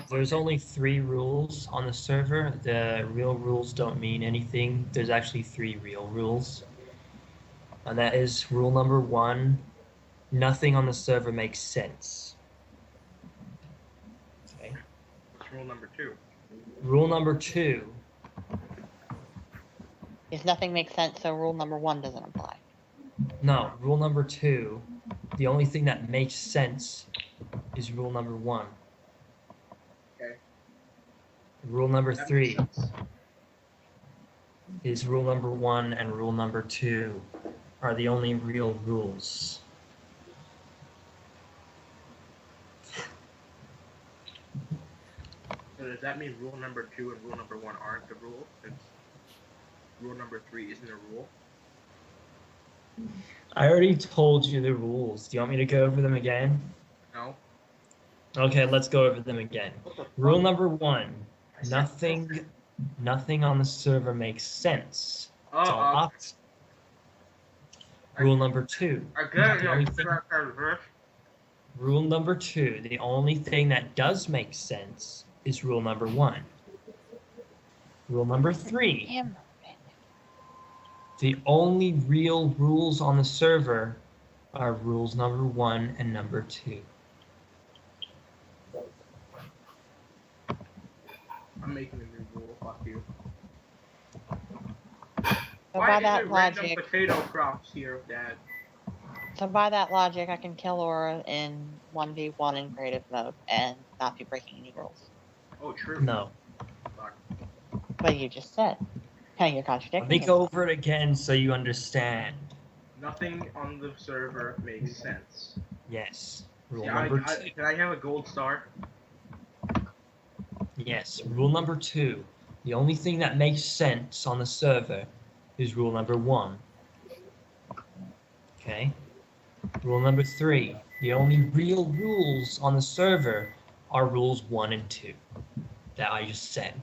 There's only 3 rules on the server. The real rules don't mean anything. There's actually 3 real rules. And that is rule number 1, nothing on the server makes sense. Okay. What's rule number 2? Rule number 2, If nothing makes sense, so rule number 1 doesn't apply. no, rule number 2, the only thing that makes sense is rule number 1. Okay. Rule number That 3 makes sense. is rule number 1 and rule number 2 are the only real rules. So does that mean rule number 2 and rule number 1 aren't the rule? Since rule number 3 isn't a rule? I already told you the rules. Do you want me to go over them again? No. Okay, let's go over them again. What the fuck? Rule number 1, I said nothing on the server makes sense. Oh, It's all opposite. Rule number 2. Again, The only thing- Rule number 2, the only thing that does make sense is rule number 1. Rule number 3, Damn. the only real rules on the server are rules number 1 and number 2. I'm making a new rule. Fuck you. So Why by is that there random logic, potato crops here, Dad? I can kill Aura in 1v1 in creative mode and not be breaking any rules. Oh, true. No. Fuck. But you just said. You're Let contradicting me go yourself. over it again so you understand. Nothing on the server makes sense. Yes. Rule Yeah, number 2. can I have a gold star? Yes. Rule number 2. The only thing that makes sense on the server is rule number 1. Okay. Rule number 3. The only real rules on the server are rules 1 and 2 that I just said.